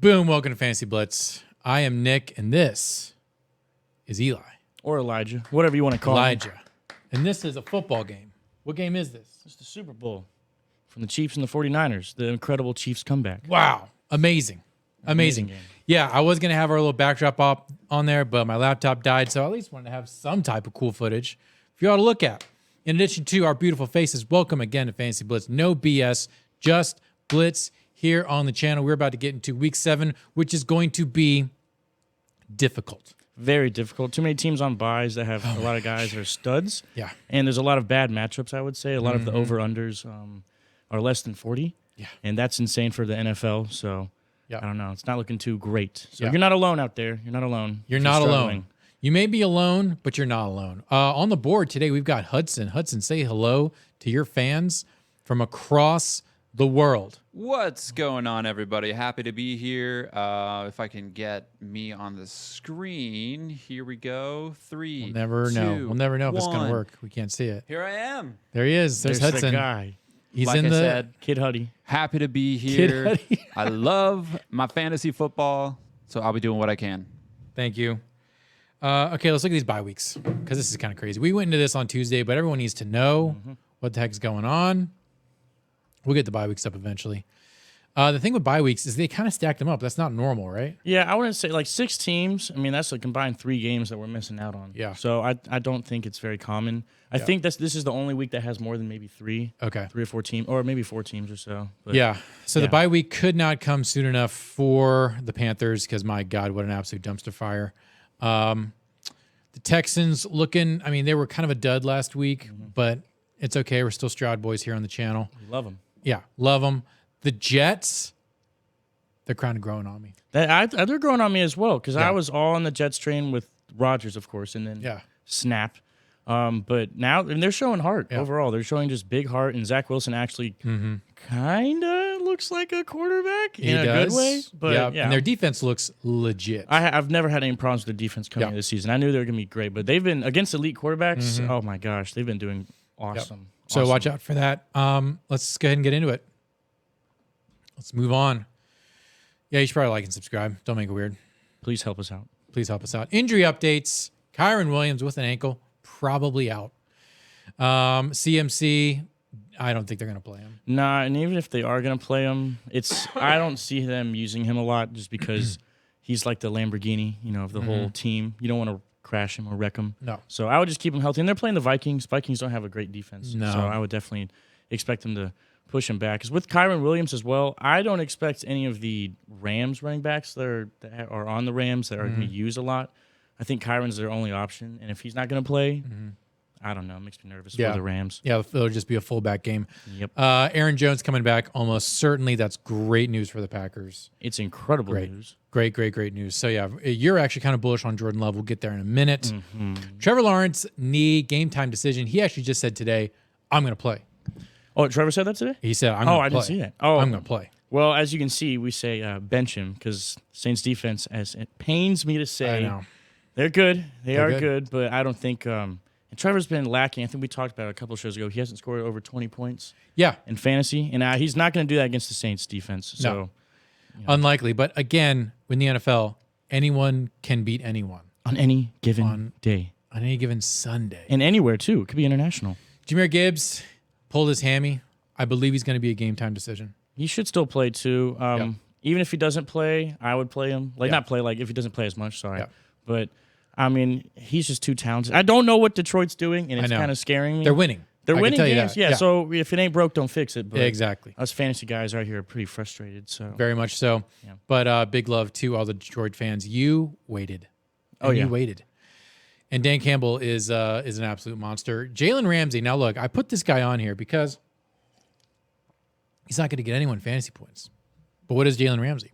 Boom, welcome to Fantasy Blitz. I am Nick, and this is Eli. Or Elijah, whatever you want to call Elijah. And this is a football game. What game is this? It's the Super Bowl from the Chiefs and the 49ers, the incredible Chiefs comeback. Wow. Amazing. Game. Yeah, I was going to have our little backdrop up on there, but my laptop died, so I at least wanted to have some type of cool footage for you all to look at. In addition to our beautiful faces, welcome again to Fantasy Blitz. No BS, just Blitz here on the channel. We're about to get into week 7, which is going to be difficult. Very difficult. Too many teams on buys that have a lot of guys that are studs. Yeah. And there's a lot of bad matchups, I would say. A lot of the over-unders are less than 40. Yeah. And that's insane for the NFL. So, Yeah. I don't know. It's not looking too great. So, Yeah. you're not alone out there. You're not alone. You're If not struggling. alone. You may be alone, but you're not alone. On the board today, we've got Hudson. Hudson, say hello to your fans from across the world. What's going on, everybody? Happy to be here. If I can get me on the screen, here we go. 3, We'll never 2, know. We'll never know if it's going 1. to work. We can't see it. Here I am. There he is. There's the Hudson. guy. He's Like in I the said, Kid Huddy. happy to be Kid here. Huddy. I love my fantasy football, so I'll be doing what I can. Thank you. Okay, let's look at these bye weeks because this is kind of crazy. We went into this on Tuesday, but everyone needs to know what the heck's going on. We'll get the bye weeks up eventually. The thing with bye weeks is they kind of stacked them up. That's not normal, right? Yeah, I wouldn't say like 6 teams. I mean, that's a combined 3 games that we're missing out on. Yeah. So I don't think it's very common. I think this is the only week that has more than maybe 3 Okay. or 4 teams, or maybe 4 teams or so. But Yeah. So the yeah. bye week could not come soon enough for the Panthers because, my God, what an absolute dumpster fire. The Texans looking, I mean, they were kind of a dud last week, but it's okay. We're still Stroud boys here on the channel. we love them. Yeah, love them. The Jets, they're kind of growing on me. They're growing on me as well because Yeah. I was all on the Jets train with Rodgers, of course, and then Yeah. Snap. But now and they're showing heart Yeah. overall. They're showing just big heart, and Zach Wilson actually kind of looks like a quarterback in a good way. But yeah, And their defense looks legit. I've never had any problems with their defense coming Yeah. into this season. I knew they were going to be great, but they've been against elite quarterbacks. Oh my gosh, they've been doing awesome. So Awesome. watch out for that. Let's go ahead and get into it. Let's move on. Yeah, you should probably like and subscribe. Don't make it weird. Please help us out. Please help us out. Injury updates. Kyron Williams with an ankle, probably out. CMC, I don't think they're going to play him. Nah, and even if they are going to play him, I don't see them using him a lot just because he's like the Lamborghini, of the whole team. You don't want to crash him or wreck him. No. So I would just keep him healthy. And they're playing the Vikings. Vikings don't have a great defense. No. So I would definitely expect them to push him back. Because with Kyron Williams as well, I don't expect any of the Rams running backs that are on the Rams that are going to be used a lot. I think Kyron's their only option. And if he's not going to play, I don't know. It makes me nervous for the Rams. Yeah, it'll just be a fullback game. Yep. Aaron Jones coming back almost certainly. That's great news for the Packers. It's incredible news. Great news. So, yeah, you're actually kind of bullish on Jordan Love. We'll get there in a minute. Trevor Lawrence, knee, game time decision. He actually just said today, I'm going to play. Oh, Trevor said that today? He said, I'm going to play. I didn't see that. Oh, I'm going to play. Well, as you can see, we say bench him because Saints defense, as it pains me to say, I know. they're good. They're good. good, but I don't think and Trevor's been lacking. I think we talked about it a couple of shows ago. He hasn't scored over 20 points Yeah, in fantasy, and he's not going to do that against the Saints defense. So unlikely. But again, in the NFL, anyone can beat anyone on any given day. on any given Sunday. And anywhere, too. It could be international. Jahmyr Gibbs pulled his hammy. I believe he's going to be a game time decision. He should still play, too. Even if he doesn't play, I would play him. Not play, like if he doesn't play as much, sorry. Yeah. But, I mean, he's just too talented. I don't know what Detroit's doing, and it's know. kind of scaring me. They're winning. They're I can winning tell you games, that. yeah. So if it ain't broke, don't fix it. But Exactly. us fantasy guys out here are pretty frustrated. So Very much so. Yeah. But big love to all the Detroit fans. You waited. And yeah. You waited. And Dan Campbell is an absolute monster. Jalen Ramsey. Now, look, I put this guy on here because he's not going to get anyone fantasy points. But what is Jalen Ramsey?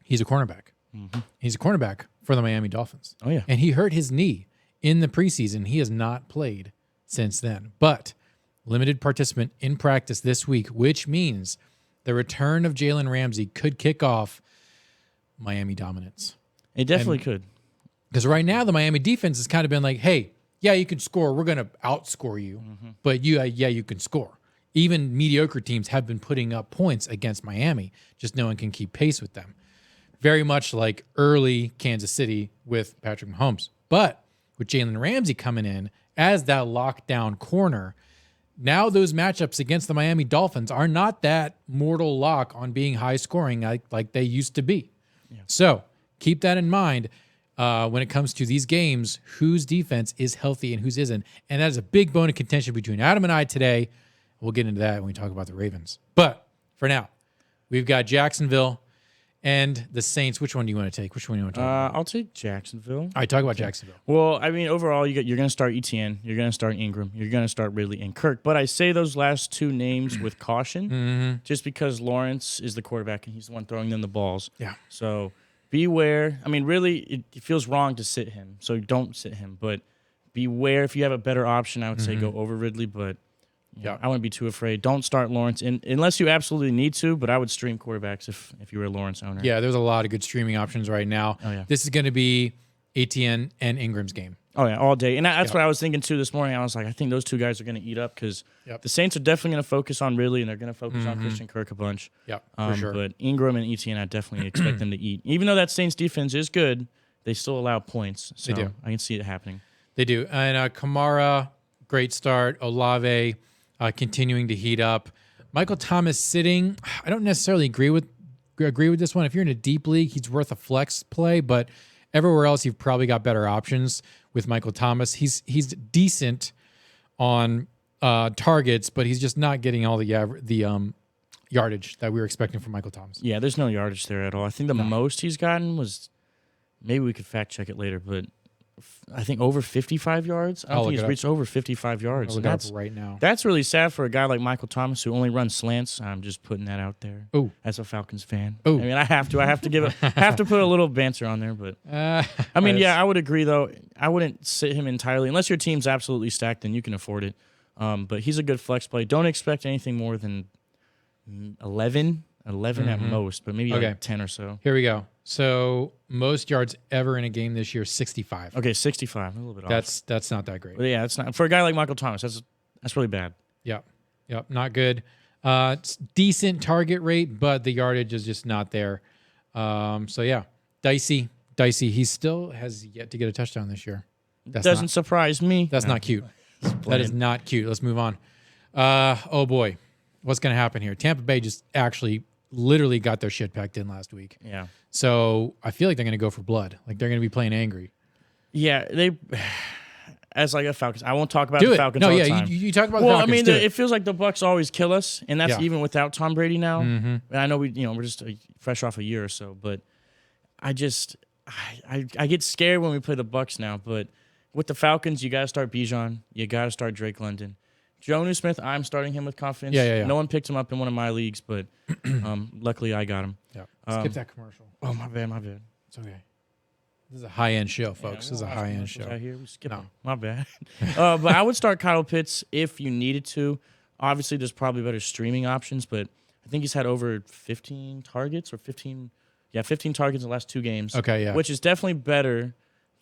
He's a cornerback. He's a cornerback for the Miami Dolphins. Oh, yeah. And he hurt his knee in the preseason. He has not played since then. But limited participant in practice this week, which means the return of Jalen Ramsey could kick off Miami dominance. it definitely could. Because right now the Miami defense has kind of been like, hey, yeah, you can score. We're going to outscore you. But you can score. Even mediocre teams have been putting up points against Miami. Just no one can keep pace with them. very much like early Kansas City with Patrick Mahomes. But with Jalen Ramsey coming in as that lockdown corner, now those matchups against the Miami Dolphins are not that mortal lock on being high scoring like they used to be. Yeah. So keep that in mind when it comes to these games, whose defense is healthy and whose isn't. And that is a big bone of contention between Adam and I today. We'll get into that when we talk about the Ravens. But for now, we've got Jacksonville and the Saints. Which one do you want to take? Which one do you want to talk about? I'll take Jacksonville. All right, talk about Jacksonville. Well, I mean, overall, you're going to start Etienne, you're going to start Ingram, you're going to start Ridley and Kirk. But I say those last two names with caution, just because Lawrence is the quarterback and he's the one throwing them the balls. Yeah. So beware. I mean, really, it feels wrong to sit him, so don't sit him. But beware. If you have a better option, I would say go over Ridley. But yeah, I wouldn't be too afraid. Don't start Lawrence unless you absolutely need to, but I would stream quarterbacks if you were a Lawrence owner. Yeah, there's a lot of good streaming options right now. Oh, yeah. This is going to be Etienne and Ingram's game. Oh, yeah, all day. And that's what I was thinking, too, this morning. I was like, I think those two guys are going to eat up because the Saints are definitely going to focus on Ridley, and they're going to focus on Christian Kirk a bunch. Yeah, for sure. But Ingram and Etienne, I definitely expect them to eat. Even though that Saints defense is good, they still allow points. So they do. I can see it happening. They do. And Kamara, great start. Olave continuing to heat up. Michael Thomas sitting. I don't necessarily agree with this one. If you're in a deep league, he's worth a flex play, but everywhere else, you've probably got better options with Michael Thomas. He's decent on targets, but he's just not getting all the yardage that we were expecting from Michael Thomas. Yeah, there's no yardage there at all. I think the most he's gotten was, maybe we could fact check it later, but I think over 55 yards. I don't think he's reached over 55 yards. That's right now. That's really sad for a guy like Michael Thomas who only runs slants. I'm just putting that out there. Oh, as a Falcons fan. Oh, I mean, I have to put a little banter on there. But I mean, yeah, I would agree though. I wouldn't sit him entirely unless your team's absolutely stacked. Then you can afford it. But he's a good flex play. Don't expect anything more than 11 at most, but maybe like 10 or so. Here we go. So most yards ever in a game this year, 65. Okay, 65. A little bit off. That's not that great. But yeah, it's not for a guy like Michael Thomas. That's really bad. Yep, not good. It's decent target rate, but the yardage is just not there. So yeah, dicey. He still has yet to get a touchdown this year. Doesn't surprise me. That's not cute. That is not cute. Let's move on. Oh boy, what's going to happen here? Tampa Bay just actually literally got their shit packed in last week. Yeah. So I feel like they're going to go for blood. Like they're going to be playing angry. Yeah, they. As like a Falcons, I won't talk about the Falcons. No, all yeah, the time. You talk about the Falcons. Falcons. Well, I mean, it feels like the Bucs always kill us, and that's even without Tom Brady now. And I know we're just fresh off a year or so, but I get scared when we play the Bucs now. But with the Falcons, you got to start Bijan. You got to start Drake London. Jonnu Smith, I'm starting him with confidence. Yeah. No one picked him up in one of my leagues, but luckily I got him. Yeah. Skip that commercial. Oh, my bad. It's okay. This is a high-end show, folks. This is a high-end show. Out here. We skip them. My bad. But I would start Kyle Pitts if you needed to. Obviously, there's probably better streaming options, but I think he's had over 15 targets or 15 targets in the last 2 games. Okay, yeah. Which is definitely better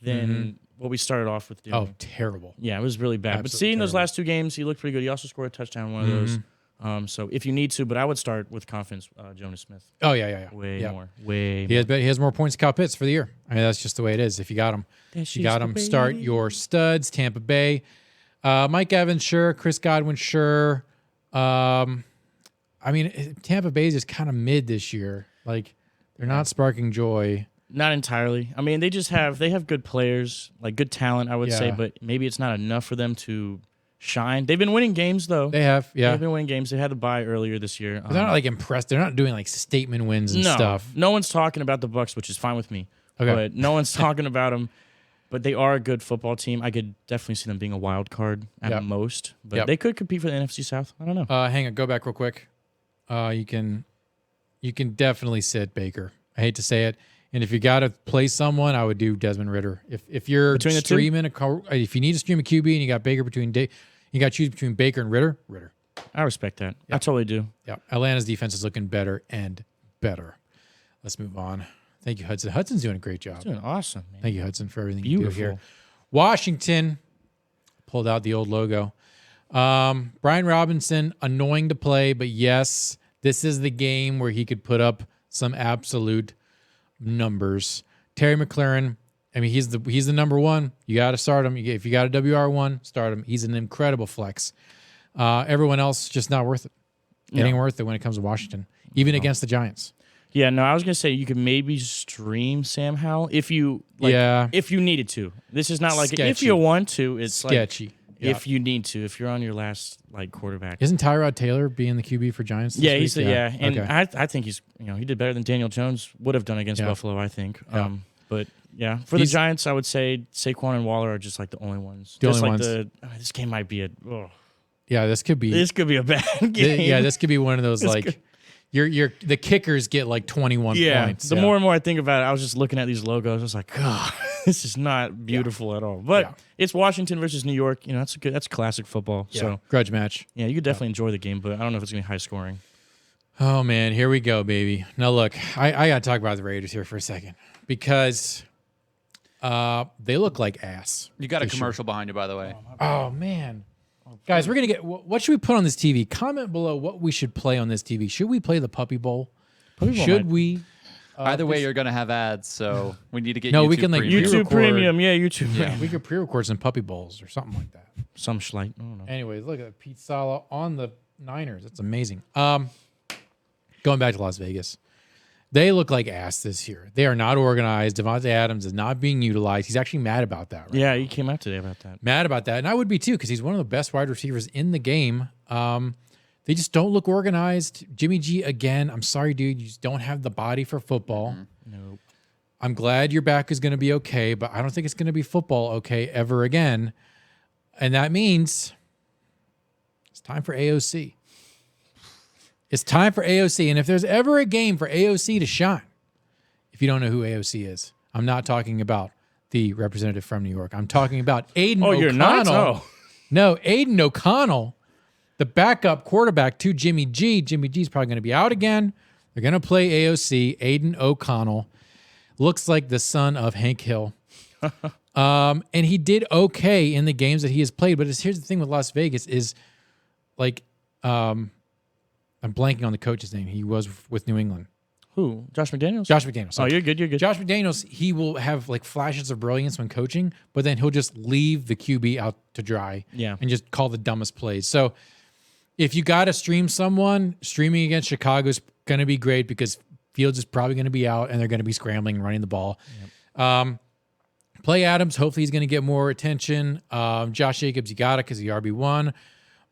than what we started off with doing. Oh, terrible. Yeah, it was really bad. Absolutely but seeing those terrible. last 2 games, he looked pretty good. He also scored a touchdown in one of those. So if you need to, but I would start with confidence, Jonas Smith. Oh, yeah. Way more. He has more points than Kyle Pitts for the year. I mean, that's just the way it is. If you got him. Start your studs, Tampa Bay. Mike Evans, sure. Chris Godwin, sure. I mean, Tampa Bay is just kind of mid this year. Like, they're not sparking joy. Not entirely. I mean, they have good players, like good talent, I would say, but maybe it's not enough for them to shine. They've been winning games, though. They have, yeah. They've been winning games. They had the bye earlier this year. They're not, like, impressed. They're not doing, like, statement wins and stuff. No one's talking about the Bucs, which is fine with me. Okay. But no one's talking about them. But they are a good football team. I could definitely see them being a wild card at most. But they could compete for the NFC South. I don't know. Hang on. Go back real quick. You can definitely sit Baker. I hate to say it. And if you got to play someone, I would do Desmond Ridder. If you're streaming if you need to stream a QB and you got Baker you got to choose between Baker and Ridder. I respect that. Yep. I totally do. Yeah. Atlanta's defense is looking better and better. Let's move on. Thank you, Hudson. Hudson's doing a great job. He's doing awesome, man. Thank you, Hudson, for everything you do here. Beautiful. Washington pulled out the old logo. Brian Robinson, annoying to play, but yes, this is the game where he could put up some absolute numbers. Terry McLaurin, I mean, he's the number one. You got to start him. If you got a WR1, start him. He's an incredible flex. Everyone else just not worth it. It ain't worth it when it comes to Washington, even against the Giants. Yeah, no, I was gonna say you could maybe stream Sam Howell if you if you needed to. This is not like if you want to. It's sketchy. Like if you need to, if you're on your last quarterback. Isn't Tyrod Taylor being the QB for Giants? Yeah, this week? and okay. I think he's he did better than Daniel Jones would have done against Buffalo. I think. Yeah. But yeah, for the Giants, I would say Saquon and Waller are just like the only ones. This game might be yeah, this could be a bad game. This could be one of those the kickers get like 21 points. The more and more I think about it, I was just looking at these logos. I was like, God, this is not beautiful at all. But it's Washington versus New York. That's classic football. Yeah. So grudge match. Yeah, you could definitely enjoy the game, but I don't know if it's gonna be high scoring. Oh man, here we go, baby. Now look, I gotta talk about the Raiders here for a second because they look like ass. You got a commercial behind you, by the way. Oh man. Guys, we're going to get... What should we put on this TV? Comment below what we should play on this TV. Should we play the Puppy Bowl? Should we? Either way, you're going to have ads, so we need to get No, YouTube we can, like, Premium. YouTube Premium. Yeah, YouTube. Yeah, we could pre-record some Puppy Bowls or something like that. Some schlight. I don't know. Anyways, look at Pete Sala on the Niners. That's amazing. Going back to Las Vegas. They look like ass this year. They are not organized. Devontae Adams is not being utilized. He's actually mad about that. Yeah, he came out today about that. Mad about that. And I would be too, because he's one of the best wide receivers in the game. They just don't look organized. Jimmy G, again, I'm sorry, dude. You just don't have the body for football. Nope. I'm glad your back is going to be okay, but I don't think it's going to be football okay ever again. And that means it's time for AOC. It's time for AOC. And if there's ever a game for AOC to shine, if you don't know who AOC is, I'm not talking about the representative from New York. I'm talking about Aiden O'Connell. You're not? Oh. No, Aiden O'Connell, the backup quarterback to Jimmy G. Jimmy G's probably going to be out again. They're going to play AOC. Aiden O'Connell looks like the son of Hank Hill. And he did okay in the games that he has played. But here's the thing with Las Vegas is like, I'm blanking on the coach's name. He was with New England. Who? Josh McDaniels? Josh McDaniels. Oh, you're good. You're good. Josh McDaniels, he will have like flashes of brilliance when coaching, but then he'll just leave the QB out to dry and just call the dumbest plays. So if you got to stream someone, streaming against Chicago is going to be great because Fields is probably going to be out and they're going to be scrambling and running the ball. Yep. Play Adams. Hopefully he's going to get more attention. Josh Jacobs, you got it because he RB1.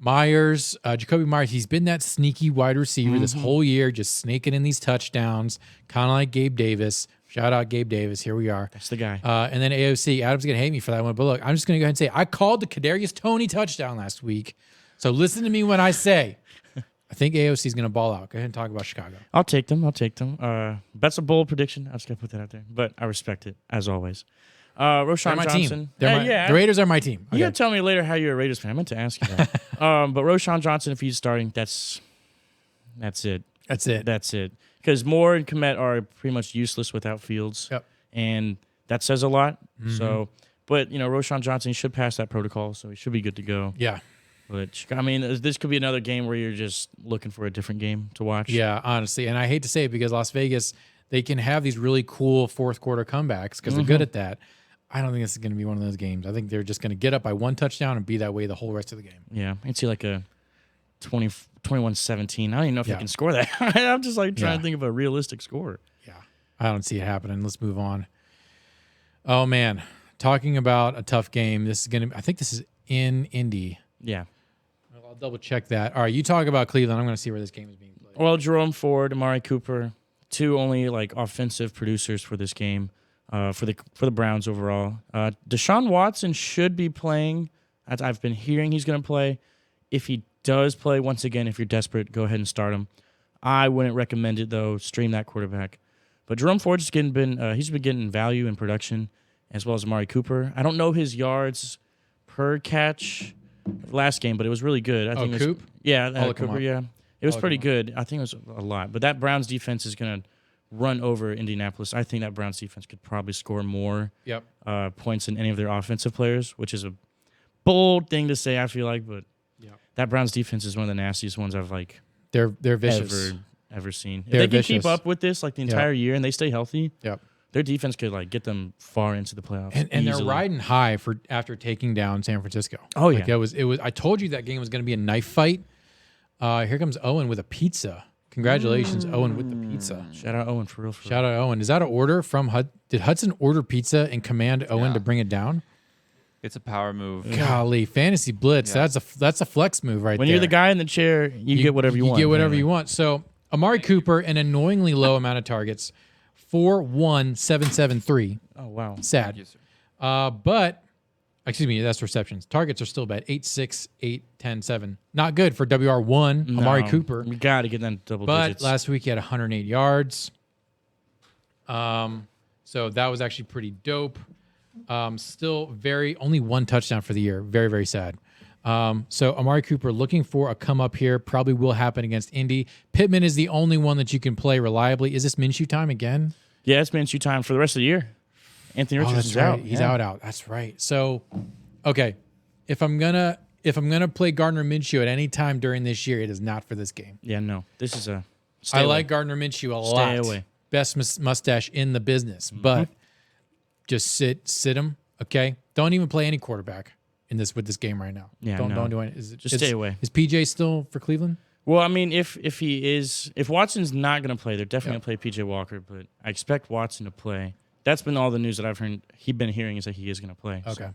Myers, Jacoby Myers, he's been that sneaky wide receiver this whole year, just snaking in these touchdowns, kind of like Gabe Davis. Shout out Gabe Davis. Here we are. That's the guy. And then AOC. Adam's going to hate me for that one, but look, I'm just going to go ahead and say I called the Kadarius Toney touchdown last week. So listen to me when I say I think AOC is going to ball out. Go ahead and talk about Chicago. I'll take them. That's a bold prediction. I just got to put that out there, but I respect it, as always. Roshan Johnson. The Raiders are my team. You got to tell me later how you're a Raiders fan. I meant to ask you that. But Roshan Johnson, if he's starting, that's it. That's it. Because Moore and Kmet are pretty much useless without Fields. Yep. And that says a lot. So, but, Roshan Johnson should pass that protocol, so he should be good to go. Yeah. But, I mean, this could be another game where you're just looking for a different game to watch. Yeah, honestly. And I hate to say it because Las Vegas, they can have these really cool fourth quarter comebacks because they're good at that. I don't think this is going to be one of those games. I think they're just going to get up by one touchdown and be that way the whole rest of the game. Yeah, I can see like a 21-17. I don't even know if they can score that. I'm just like trying to think of a realistic score. Yeah, I don't see it happening. Let's move on. Oh, man. Talking about a tough game. This is going to, I think this is in Indy. Yeah. I'll double check that. All right, you talk about Cleveland. I'm going to see where this game is being played. Well, Jerome Ford, Amari Cooper, two only like offensive producers for this game. For the Browns overall. Deshaun Watson should be playing. As I've been hearing he's going to play. If he does play, once again, if you're desperate, go ahead and start him. I wouldn't recommend it, though. Stream that quarterback. But Jerome Ford's he's been getting value in production, as well as Amari Cooper. I don't know his yards per catch last game, but it was really good. I think Coop? Yeah, Cooper, yeah. It was pretty good. I think it was a lot. But that Browns defense is going to run over Indianapolis. I think that Browns defense could probably score more points than any of their offensive players, which is a bold thing to say, I feel like. But that Browns defense is one of the nastiest ones I've They're vicious. ever seen. If They're they can vicious. keep up with this like the entire year and they stay healthy, Yep. their defense could like get them far into the playoffs. And they're easily. riding high after taking down San Francisco. Oh, Like yeah. it was. I told you that game was going to be a knife fight. Here comes Owen with a pizza. Congratulations, Owen, with the pizza. Shout out Owen for real. Shout out Owen. Is that an order from Did Hudson order pizza and command Owen to bring it down? It's a power move. Golly, fantasy blitz. Yeah. that's a flex move right When there. you're the guy in the chair, you get whatever you want. You get whatever apparently. you want. So Amari Cooper, an annoyingly low amount of targets, 4-1-7-7-3. Oh wow. Sad. Yes, sir. But excuse me, that's receptions. Targets are still bad. 8-6, 8-10-7. Not good for WR1, Amari No, Cooper. You got to get them double But digits. last week he had 108 yards. So that was actually pretty dope. Still only one touchdown for the year. Very, very sad. So Amari Cooper looking for a come up here. Probably will happen against Indy. Pittman is the only one that you can play reliably. Is this Minshew time again? Yeah, it's Minshew time for the rest of the year. Anthony Richardson's that's right. out. He's Yeah. out. That's right. So, okay, if I'm gonna play Gardner Minshew at any time during this year, it is not for this game. Yeah, no. This is a. Stay I away. like Gardner Minshew a Stay lot. away. Best mustache in the business, but just sit him. Okay, don't even play any quarterback with this game right now. Yeah, don't no. do it. Just stay away. Is PJ still for Cleveland? Well, I mean, if Watson's not going to play, they're definitely going to play PJ Walker, but I expect Watson to play. That's been all the news that I've been hearing is that he is going to play. Okay, So.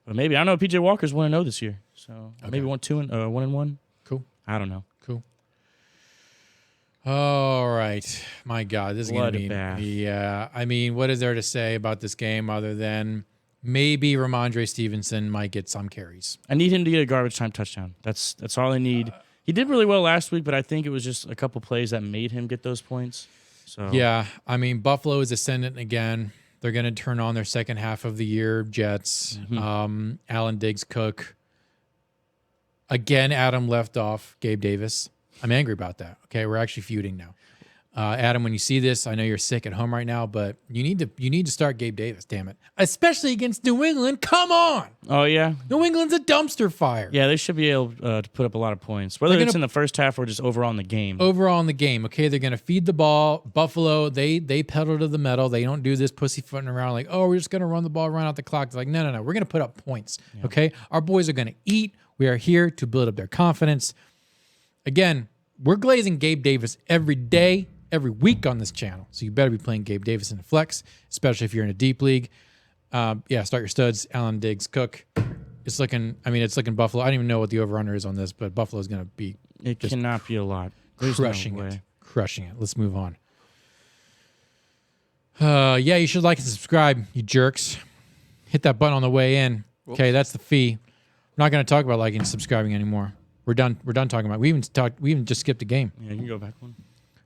But maybe I don't know. PJ Walker's 1-0 this year, so maybe 1-1. cool. I don't know. Cool. All right. My God, this is going to be. Bloodbath. Yeah. I mean, what is there to say about this game other than maybe Ramondre Stevenson might get some carries? I need him to get a garbage time touchdown. That's all I need. He did really well last week, but I think it was just a couple plays that made him get those points. So Yeah. I mean, Buffalo is ascendant again. They're going to turn on their second half of the year Jets. Allen Diggs Cook. Again, Adam left off Gabe Davis. I'm angry about that. Okay, we're actually feuding now. Adam, when you see this, I know you're sick at home right now, but you need to start Gabe Davis. Damn it, especially against New England. Come on, Oh yeah, New England's a dumpster fire. yeah. They should be able to put up a lot of points, whether They're it's gonna- in the first half or just overall in the game. Overall in the game, okay, they're gonna feed the ball. Buffalo, they pedal to the metal. They don't do this pussyfooting around like, oh, we're just gonna run the ball, run out the clock. They're like, no, we're gonna put up points. Okay, our boys are gonna eat. We are here to build up their confidence. Again, we're glazing Gabe Davis every day, every week on this channel. So you better be playing Gabe Davis in the flex, especially if you're in a deep league. Start your studs. Allen Diggs, Cook. It's looking Buffalo. I don't even know what the over-under is on this, but Buffalo's going to be It just cannot be a lot. There's no crushing way. it. Crushing it. Let's move on. You should like and subscribe, you jerks. Hit that button on the way in. Okay, that's the fee. We're not going to talk about liking and subscribing anymore. We're done talking about it. We even just skipped a game. Yeah, you can go back one.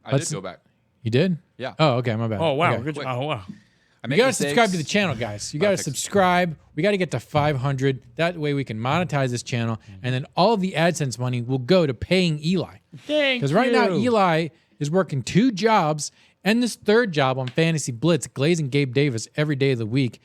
I did go back. You did? Yeah. Oh, okay, my bad. Oh wow, Okay. good job. Oh wow. I You make got to mistakes. subscribe to the channel, guys. You got to Fix it. subscribe. We got to get to 500. That way we can monetize this channel. And then all of the AdSense money will go to paying Eli. Thank Because right now, you. Eli is working 2 jobs and this third job on Fantasy Blitz, glazing Gabe Davis every day of the week.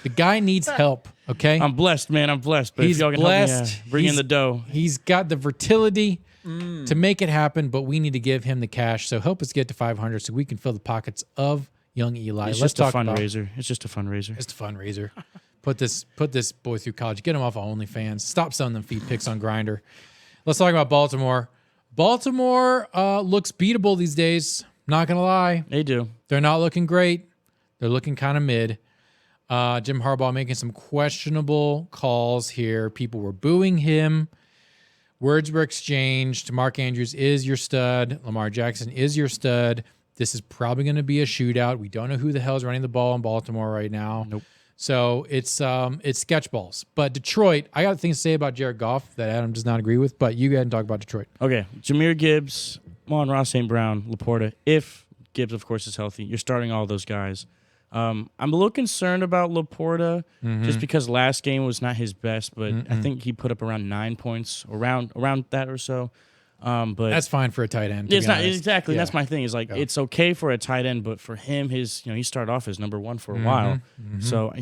The guy needs help, okay? I'm blessed, man. I'm blessed. But He's if y'all can blessed. help me bring in He's- the dough. He's got the fertility to make it happen, but we need to give him the cash. So help us get to 500 so we can fill the pockets of young Eli. It's Let's just a talk about fundraiser. It's just a fundraiser. Just a fundraiser. Put this boy through college. Get him off of OnlyFans. Stop selling them feed pics on Grindr. Let's talk about Baltimore. Baltimore looks beatable these days. Not gonna lie, They do. they're not looking great. They're looking kind of mid. Jim Harbaugh making some questionable calls here. People were booing him. Words were exchanged. Mark Andrews is your stud. Lamar Jackson is your stud. This is probably going to be a shootout. We don't know who the hell is running the ball in Baltimore right now. Nope. So it's sketch balls. But Detroit, I got things to say about Jared Goff that Adam does not agree with. But you go ahead and talk about Detroit. Okay. Jameer Gibbs, Amon-Ra St. Brown, Laporta. If Gibbs, of course, is healthy, you're starting all those guys. I'm a little concerned about Laporta just because last game was not his best, but I think he put up around 9 points, around that or so. But That's fine for a tight end. to it's be not honest. exactly. Yeah. That's my thing. Is like it's okay for a tight end, but for him, he started off as number 1 for a while. So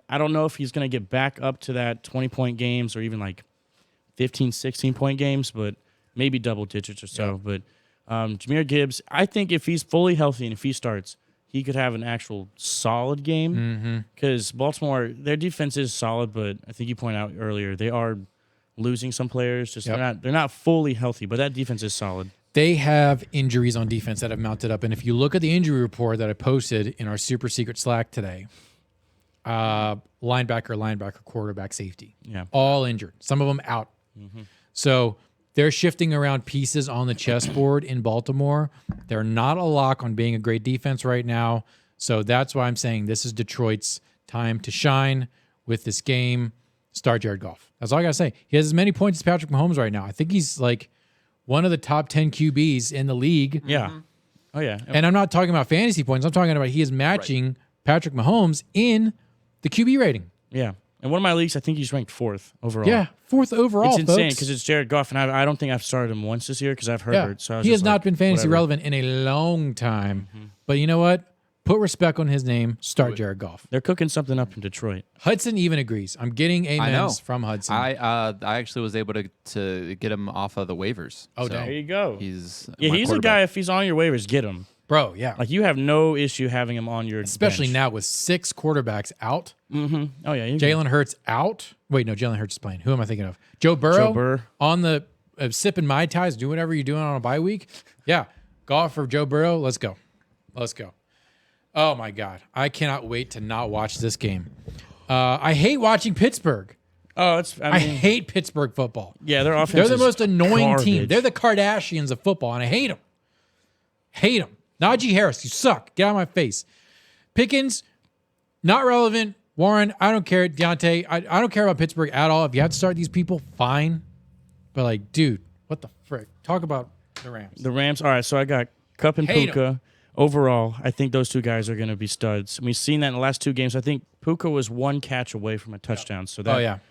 I don't know if he's going to get back up to that 20-point games or even like 15, 16-point games, but maybe double digits or so. But Jahmyr Gibbs, I think if he's fully healthy and if he starts, he could have an actual solid game. Because Baltimore, their defense is solid, but I think you pointed out earlier, they are losing some players. Just they're not fully healthy, but that defense is solid. They have injuries on defense that have mounted up. And if you look at the injury report that I posted in our super secret Slack today, linebacker, quarterback, safety, all injured. Some of them out. So they're shifting around pieces on the chessboard in Baltimore. They're not a lock on being a great defense right now. So that's why I'm saying this is Detroit's time to shine with this game. Start Jared Goff. That's all I got to say. He has as many points as Patrick Mahomes right now. I think he's like one of the top 10 QBs in the league. Yeah. Oh, yeah. And I'm not talking about fantasy points. I'm talking about he is matching Patrick Mahomes in the QB rating. Yeah. In one of my leagues, I think he's ranked 4th overall. Yeah, 4th overall, It's insane folks. because it's Jared Goff, and I don't think I've started him once this year because I've Herbert. So he has not been fantasy relevant in a long time. But you know what? Put respect on his name. Start Jared Goff. They're cooking something up in Detroit. Hudson even agrees. I'm getting amens from Hudson. I actually was able to get him off of the waivers. Oh, so dang. There you go. He's He's a guy, if he's on your waivers, get him. Bro, yeah. Like, you have no issue having him on your Especially bench. now with 6 quarterbacks out. Oh, yeah. Jalen Hurts out. Wait, no, Jalen Hurts is playing. Who am I thinking of? Joe Burrow on the sipping Mai Tais, do whatever you're doing on a bye week. Yeah, golf for Joe Burrow. Let's go. Let's go. Oh, my God. I cannot wait to not watch this game. I hate watching Pittsburgh. Oh, I hate Pittsburgh football. Yeah, their offense They're the most annoying garbage. team. They're the Kardashians of football, and I hate them. Hate them. Najee Harris, you suck. Get out of my face. Pickens, not relevant. Warren, I don't care. Deontay, I don't care about Pittsburgh at all. If you have to start these people, fine. But, like, dude, what the frick? Talk about the Rams. The Rams. All right, so I got Kupp and Hate Puka. Overall, I think those two guys are going to be studs. We've seen that in the last 2 games. I think Puka was 1 catch away from a touchdown. So that,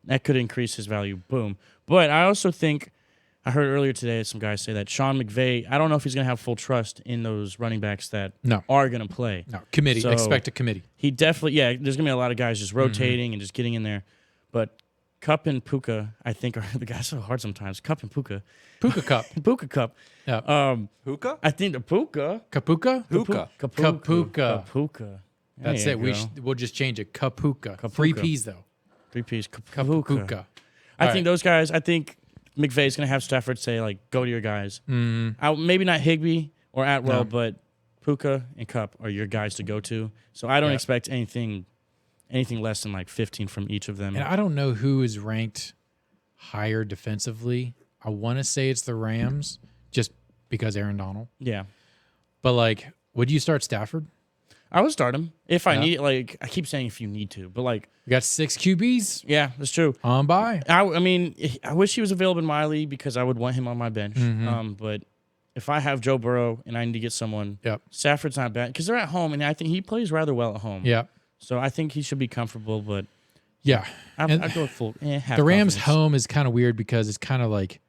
that could increase his value. Boom. But I also think, I heard earlier today some guys say that Sean McVay, I don't know if he's going to have full trust in those running backs that are going to play. No, committee. So expect a committee. He definitely, there's going to be a lot of guys just rotating and just getting in there. But Kupp and Puka, I think, are the guys so hard sometimes. Kupp and Puka. Puka Cup. Puka Cup. Yeah. Hookah? I think the Puka. Kapuka? Hookah. Kapuka. Kapuka. That's it. We'll just change it. Kapuka. 3 P's, though. 3 P's. Kapuka. I think those guys, I think McVay's going to have Stafford say, like, go to your guys. Maybe not Higbee or Atwell, but Puka and Kupp are your guys to go to. So I don't expect anything less than, like, 15 from each of them. And I don't know who is ranked higher defensively. I want to say it's the Rams, just because Aaron Donald. Yeah. But, like, would you start Stafford? I would start him if I need. Like, I keep saying if you need to, but, like, We got 6 QBs yeah, that's true. on by. I mean, I wish he was available in my league because I would want him on my bench. But if I have Joe Burrow and I need to get someone, Stafford's not bad because they're at home, and I think he plays rather well at home. Yeah. So I think he should be comfortable, but Yeah. I'd go full. The Rams' home is kind of weird because it's kind of like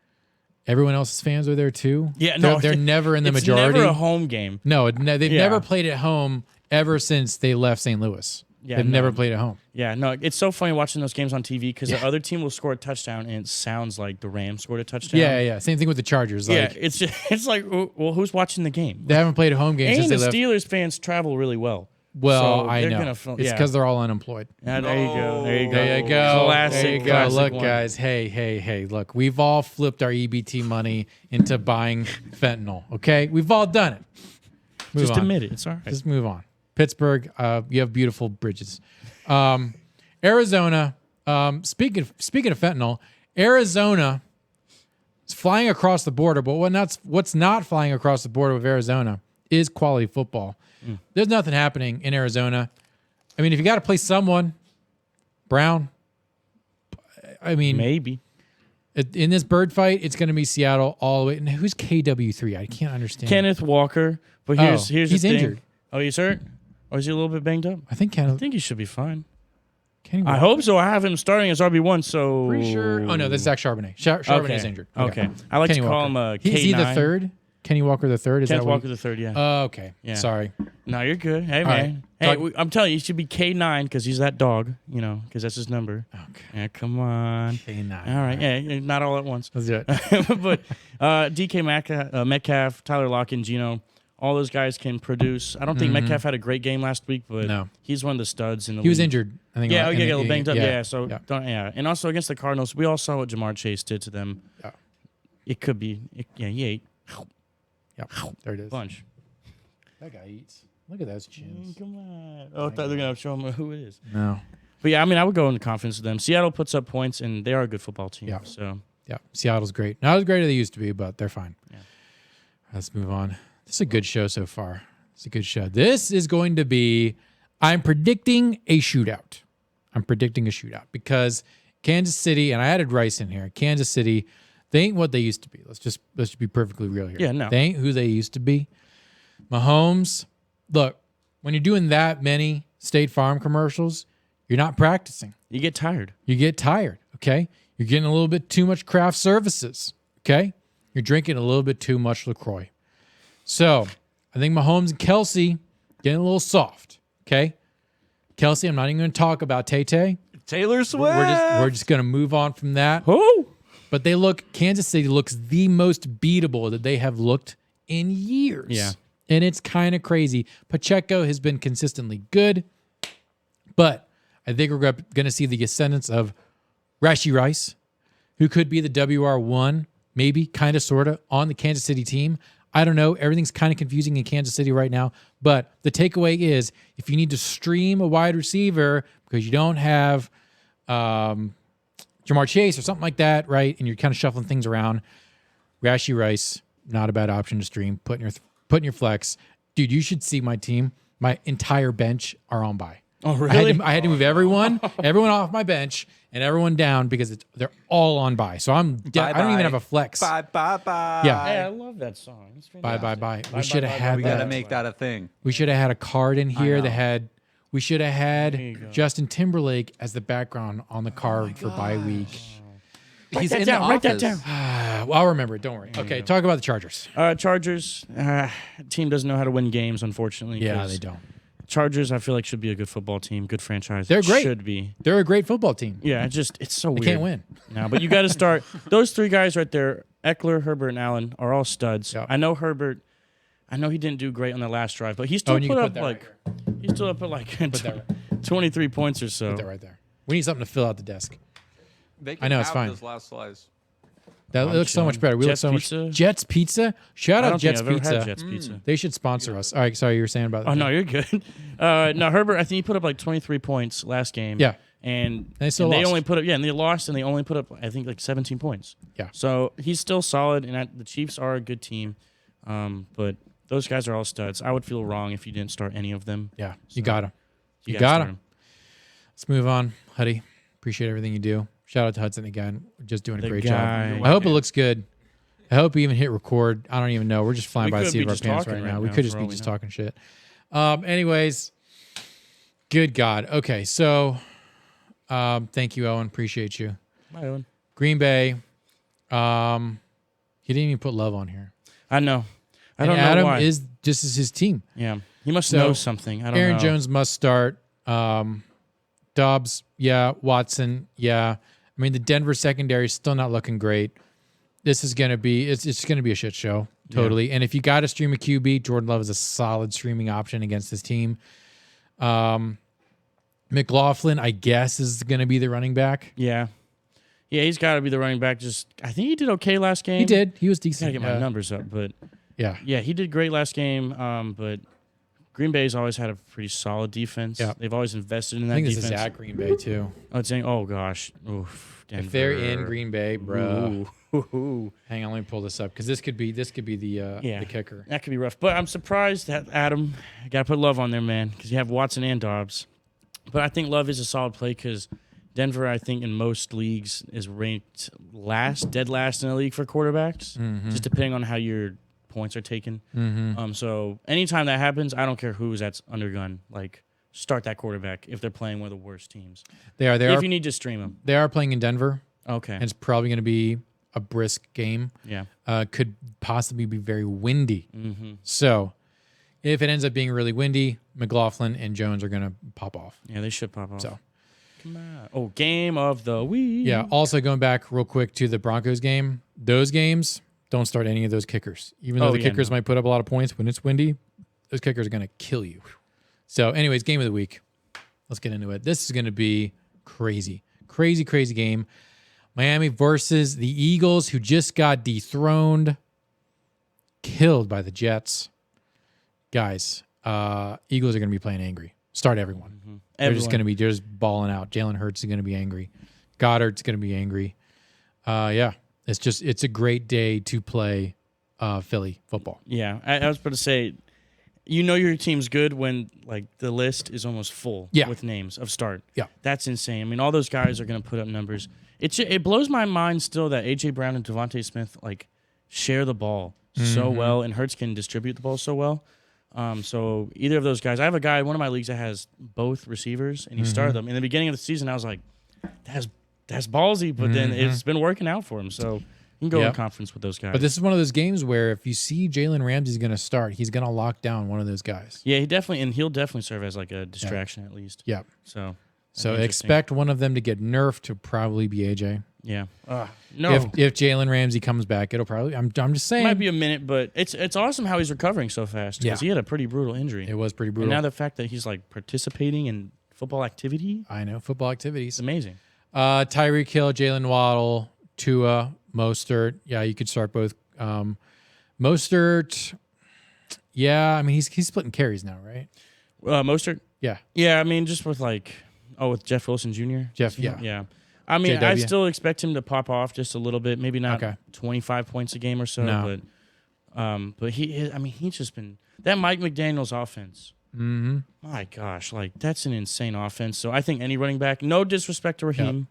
everyone else's fans are there too. Yeah, no, they're never in the majority. It's never a home game. No, they've never played at home ever since they left St. Louis. Yeah, they've never played at home. Yeah, no, it's so funny watching those games on TV because the other team will score a touchdown and it sounds like the Rams scored a touchdown. Yeah. Same thing with the Chargers. Like, it's like, well, who's watching the game? they haven't played a home game And since they the left. Steelers fans travel really well. Well, So I they're know. gonna It's because they're all unemployed. Yeah, there you go. There you go. There you go. Classic. There you go. Classic Look, one. guys. Hey. Look, we've all flipped our EBT money into buying fentanyl. Okay, we've all done it. Move Just on. admit it. It's all right. Just move on. Pittsburgh, you have beautiful bridges. Arizona. Speaking of fentanyl, Arizona is flying across the border, but what's not flying across the border with Arizona is quality football. There's nothing happening in Arizona. I mean, if you got to play someone, Brown. I mean, Maybe. in this bird fight, it's going to be Seattle all the way. And who's KW3? I can't understand. Kenneth Walker. But here's he's the thing. injured. Oh, he's hurt? Or is he a little bit banged up? I think I think he should be fine. Kenny I hope so. I have him starting as RB1, so... Pretty sure. Oh, no, that's Zach Charbonnet. Charbonnet's injured. Okay. I like Kenny to call Walker. him a K9. Is he the third? Kenny Walker the third? Is Kenneth that what Walker the third, yeah. Oh, okay. Yeah. Sorry. No, you're good. Hey, right. man. Hey, Talk- I'm telling you, he should be K9 because he's that dog, because that's his number. Okay. Yeah, come on. K9. All right. Yeah, not all at once. Let's do it. But DK Metcalf, Tyler Lockett, Gino, all those guys can produce. I don't think Metcalf had a great game last week, but No. he's one of the studs in the He was league. injured. I think. Yeah, in a the- little banged up. Yeah, yeah. And also against the Cardinals, we all saw what Jamar Chase did to them. Yeah. It could be. He ate Yeah. There it is. a bunch. That guy eats. Look at those chins. Come on. Oh, I thought they were going to show him who it is. No. But yeah, I mean, I would go into confidence with them. Seattle puts up points, and they are a good football team. Yeah. So Yeah. Seattle's great. Not as great as they used to be, but they're fine. Yeah. Let's move on. This is a good show so far. It's a good show. This is going to be, I'm predicting a shootout. Because Kansas City, and I added Rice in here, Kansas City, they ain't what they used to be. Let's just be perfectly real here. Yeah, no. They ain't who they used to be. Mahomes, look, when you're doing that many State Farm commercials, you're not practicing. you get tired. You get tired, okay? You're getting a little bit too much craft services, okay? You're drinking a little bit too much LaCroix. So I think Mahomes and Kelsey getting a little soft, okay? Kelsey, I'm not even going to talk about Tay-Tay. Taylor Swift. We're just going to move on from that. Oh, But Kansas City looks the most beatable that they have looked in years. Yeah. And it's kind of crazy. Pacheco has been consistently good, but I think we're going to see the ascendance of Rashee Rice, who could be the WR1, maybe, kind of, sort of, on the Kansas City team. I don't know. Everything's kind of confusing in Kansas City right now. But the takeaway is, if you need to stream a wide receiver because you don't have Jamar Chase or something like that, right, and you're kind of shuffling things around, Rashee Rice, not a bad option to stream. Put in your flex. Dude, you should see my team. My entire bench are on bye. Oh, really? I had to move everyone off my bench and everyone down because they're all on bye. So I don't even have a flex. Bye. Yeah. Hey, I love that song. It's fantastic. Bye. We should have had We that. gotta make that a thing. We should have had a card in here know. that had. We should have had you go. Justin Timberlake as the background on the card for bye week. He's that in down, the write that office. down. Well, I'll remember it. Don't worry. Okay, talk about the Chargers. Chargers. Team doesn't know how to win games, unfortunately. Yeah, 'cause they don't. Chargers, I feel like, should be a good football team, good franchise. They're great. Should be. They're a great football team. Yeah, it's so They weird. can't win. No, but you got to start. Those three guys right there, Eckler, Herbert, and Allen, are all studs. Yep. I know Herbert. I know he didn't do great on the last drive, but he still and you put can up put that like right he still put like that 23 points or so. Put that right there. We need something to fill out the desk. They I know, it's have fine. This last slice. That I'm looks so much chilling. better. We Jets look so Pizza? much. Jets Pizza. Shout I out don't Jets think I've Pizza. ever had Jets Pizza. They should sponsor us. All right, sorry, you were saying about. Oh no, you're good. No, Herbert. I think he put up like 23 points last game. Yeah. and They still and they lost. only put up and they lost, and they only put up I think like 17 points. Yeah. So he's still solid, and the Chiefs are a good team, but those guys are all studs. I would feel wrong if you didn't start any of them. Yeah, you got him. You gotta got start him. Let's move on, Huddy. Appreciate everything you do. Shout out to Hudson again. Just doing a The great guy. job. I hope it looks good. I hope we even hit record. I don't even know. We're just flying We by the could seat be of our just pants talking right right now. We now could just for be all we just know. talking shit. Anyways, good God. Okay, so thank you, Owen. Appreciate you. My own. Green Bay. He didn't even put Love on here. I know. I And don't know Adam why. is just as his team. Yeah, he must So, know something. I don't Aaron know. Jones must start. Dobbs, yeah. Watson, yeah. I mean, the Denver secondary is still not looking great. This is gonna be it's gonna be a shit show, totally. And if you got to stream a QB, Jordan Love is a solid streaming option against this team. McLaughlin, I guess, is gonna be the running back. Yeah, he's got to be the running back. I think he did okay last game. He did. He was Gotta decent. get my numbers up, but Yeah. yeah, he did great last game. But Green Bay's always had a pretty solid defense. Yeah. They've always invested in that I think this defense. is at Green Bay too. Oh gosh, oof, Denver. If they're in Green Bay, bro. Ooh. Hang on, let me pull this up because this could be the kicker. That could be rough. But I'm surprised that Adam got to put Love on there, man, because you have Watson and Dobbs. But I think Love is a solid play because Denver, I think, in most leagues is ranked dead last in the league for quarterbacks, just depending on how your points are taken. So anytime that happens, I don't care who's that's under gun. Like, start that quarterback if they're playing one of the worst teams. They are. If you need to stream them. They are playing in Denver, Okay. and it's probably going to be a brisk game. Yeah. Could possibly be very windy. Mm-hmm. So if it ends up being really windy, McLaughlin and Jones are going to pop off. Yeah, they should pop off. So, come on. Oh, game of the week. yeah. Also going back real quick to the Broncos game, those games, don't start any of those kickers. Even though the kickers might put up a lot of points when it's windy, those kickers are going to kill you. So anyways, game of the week. Let's get into it. This is going to be crazy. Crazy, crazy game. Miami versus the Eagles, who just got dethroned, killed by the Jets. Guys, Eagles are going to be playing angry. Start everyone. Mm-hmm. They're just going to be just balling out. Jalen Hurts is going to be angry. Goddard's going to be angry. Yeah, it's a great day to play Philly football. Yeah, I was about to say, you know your team's good when like the list is almost full with names of start. Yeah. That's insane. I mean, all those guys are going to put up numbers. It blows my mind still that A.J. Brown and Devontae Smith like share the ball so well, and Hurts can distribute the ball so well. So either of those guys, I have a guy in one of my leagues that has both receivers, and he started them. In the beginning of the season, I was like, that's ballsy, but then it's been working out for him. So you can go in conference with those guys. But this is one of those games where if you see Jalen Ramsey's going to start, he's going to lock down one of those guys. Yeah, he'll definitely serve as like a distraction at least. Yeah. So expect one of them to get nerfed to probably be AJ. Yeah. No. If Jalen Ramsey comes back, it'll probably. I'm just saying. It might be a minute, but it's awesome how he's recovering so fast. Because he had a pretty brutal injury. It was pretty brutal. And now the fact that he's like participating in football activity. I know football activities. It's amazing. Tyreek Hill, Jalen Waddle, Tua, Mostert. Yeah, you could start both. Mostert. Yeah, I mean he's splitting carries now, right? Mostert. Yeah. Yeah, I mean just with with Jeff Wilson Jr. Jeff. Yeah. Yeah. I mean, JW. I still expect him to pop off just a little bit. Maybe not Okay. 25 points a game or so, No. but he's just been that Mike McDaniel's offense. Mm-hmm. My gosh, that's an insane offense. So I think any running back, no disrespect to Raheem, Yep.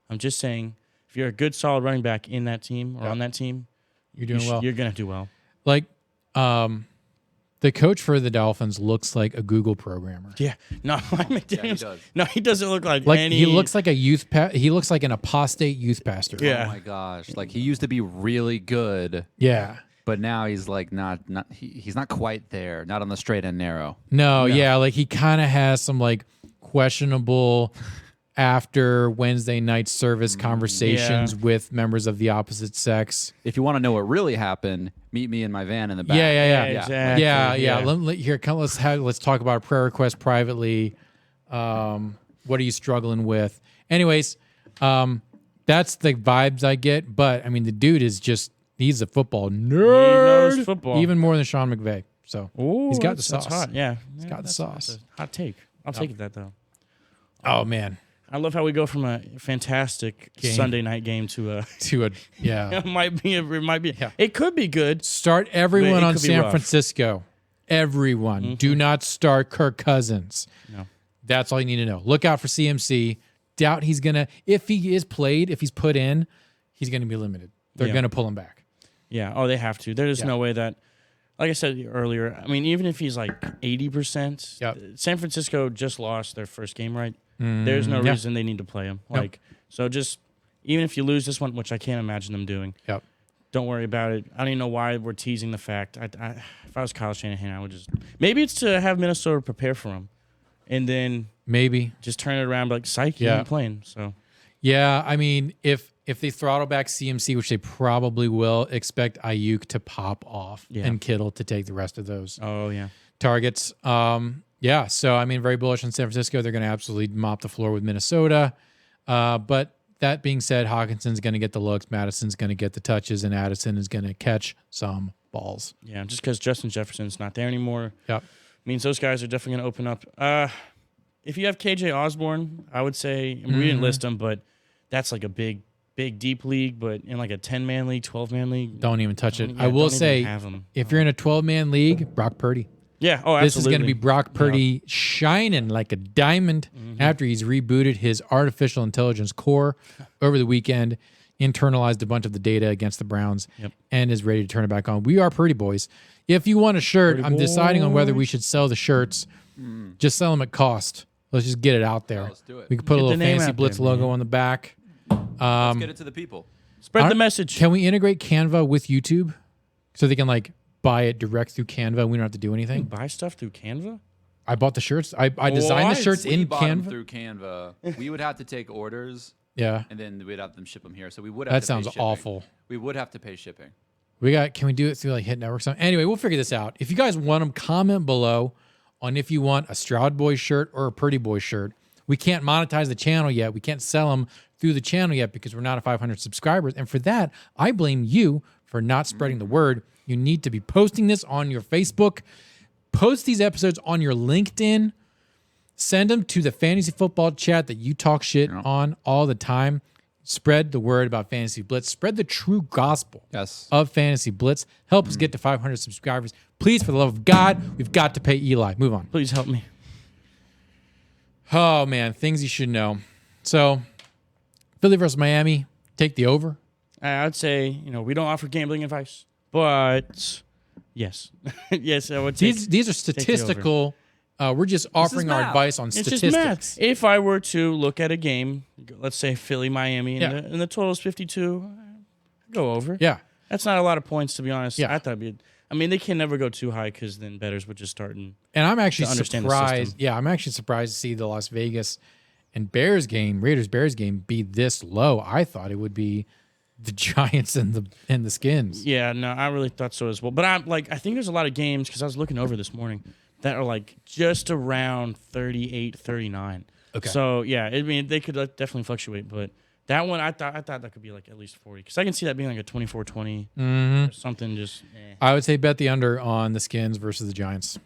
I'm just saying, if you're a good, solid running back in that team or on that team, You're doing well. You're gonna do well. Like, the coach for the Dolphins looks like a Google programmer. Yeah, no, Mike McDaniel. he does. No, he doesn't look like any. He looks like a youth. He looks like an apostate youth pastor. Yeah. Oh my gosh! Like he used to be really good, Yeah. but now he's like not. He's not quite there. Not on the straight and narrow. No. Yeah. Like he kind of has some like questionable after Wednesday night service conversations with members of the opposite sex. If you want to know what really happened, meet me in my van in the back. Yeah. Exactly. Yeah. Let's talk about a prayer request privately. What are you struggling with? Anyways, that's the vibes I get. But I mean, the dude is he's a football nerd. He knows football. Even more than Sean McVay. So Ooh, he's got the that's sauce. hot. Yeah, He's got the sauce. That's a hot take. I'll take that though. Oh man. I love how we go from a fantastic Sunday night game to a. Yeah. It might be. It could be good. Start everyone But it on could be San rough. Francisco. Everyone. Do not start Kirk Cousins. No. That's all you need to know. Look out for CMC. Doubt he's going to, if he's put in, he's going to be limited. They're going to pull him back. Yeah. Oh, they have to. There's no way that. Like I said earlier, I mean, even if he's like 80%, San Francisco just lost their first game, right? There's no reason they need to play him. So just even if you lose this one, which I can't imagine them doing, don't worry about it. I don't even know why we're teasing the fact. If I was Kyle Shanahan, I would just maybe it's to have Minnesota prepare for him, and then maybe just turn it around, like psych, you ain't playing. So I mean, if they throttle back CMC, which they probably will, expect Ayuk to pop off and Kittle to take the rest of those targets. So I mean, very bullish on San Francisco. They're going to absolutely mop the floor with Minnesota. But that being said, Hawkinson's going to get the looks, Madison's going to get the touches, and Addison is going to catch some balls. Yeah, just because Justin Jefferson's not there anymore means those guys are definitely going to open up. If you have KJ Osborne, I would say, and we didn't list him, but that's like a big, deep league, but in like a 10-man league, 12-man league. Don't even touch it. I will say, if you're in a 12-man league, Brock Purdy. Yeah, oh, absolutely. This is going to be Brock Purdy shining like a diamond after he's rebooted his artificial intelligence core over the weekend, internalized a bunch of the data against the Browns, and is ready to turn it back on. We are Purdy boys. If you want a shirt, I'm deciding on whether we should sell the shirts. Just sell them at cost. Let's just get it out there. Let's do it. We could put a little Fantasy Blitz logo on the back. Let's get it to the people. Spread the message. Can we integrate Canva with YouTube so they can like buy it direct through Canva? We don't have to do anything. Buy stuff through Canva? I bought the shirts. I designed the shirts We in bought them Canva. through Canva. We would have to take orders, Yeah, and then we'd have them ship them here. So we would have that to sounds pay shipping. awful. We would have to pay shipping. Can we do it through like Hit Network something? Anyway, we'll figure this out. If you guys want them, comment below on if you want a Stroud Boys shirt or a Purdy Boys shirt. We can't monetize the channel yet. We can't sell them through the channel yet because we're not at 500 subscribers. And for that, I blame you for not spreading the word. You need to be posting this on your Facebook. Post these episodes on your LinkedIn. Send them to the fantasy football chat that you talk shit on all the time. Spread the word about Fantasy Blitz. Spread the true gospel of Fantasy Blitz. Help us get to 500 subscribers. Please, for the love of God, we've got to pay Eli. Move on. Please help me. Oh, man. Things you should know. So, Philly versus Miami. Take the over. I'd say, we don't offer gambling advice, but yes. Yes, I would take These are statistical. We're just offering our math. advice on It's statistics. just math. If I were to look at a game, let's say Philly, Miami, and the total is 52, go over. Yeah. That's not a lot of points, to be honest. Yeah. I thought they can never go too high because then bettors would just start and I'm actually understand the surprised. system. Yeah, I'm actually surprised to see the Las Vegas and Raiders-Bears game be this low. I thought it would be the Giants and the Skins. Yeah, no, I really thought so as well. But I think there's a lot of games because I was looking over this morning that are like just around 38, 39. Okay. So yeah, they could definitely fluctuate, but that one I thought that could be like at least 40 because I can see that being like a 24-20 or something. Just I would say bet the under on the Skins versus the Giants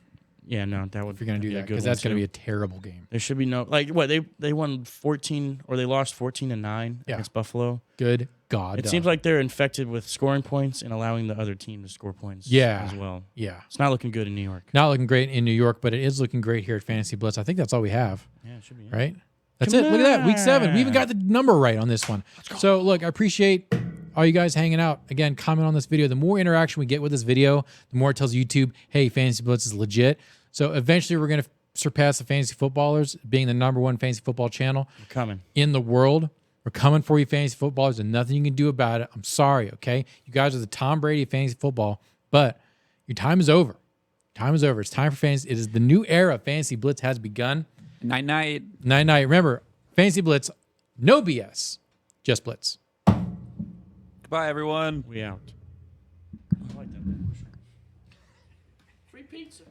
yeah, no, that would if you're going to do be a that good because one, that's going to too. be a terrible game. There should be no they won 14 or they lost 14-9 against Buffalo. Good God. It seems like they're infected with scoring points and allowing the other team to score points as well. Yeah. It's not looking good in New York. Not looking great in New York, but it is looking great here at Fantasy Blitz. I think that's all we have. Yeah, it should be. Right? That's Come it. Look at that. Week 7. We even on. got the number right on this one. So, look, I appreciate all you guys hanging out. Again, comment on this video. The more interaction we get with this video, the more it tells YouTube, hey, Fantasy Blitz is legit. So, eventually, we're going to surpass the Fantasy Footballers being the #1 fantasy football channel in the world. We're coming for you, Fantasy Footballers. There's nothing you can do about it. I'm sorry, okay? You guys are the Tom Brady of fantasy football, but your time is over. Time is over. It's time for fantasy. It is the new era of Fantasy Blitz has begun. Night. Night. Remember, Fantasy Blitz, no BS, just Blitz. Goodbye, everyone. We out. I like that. Free pizza.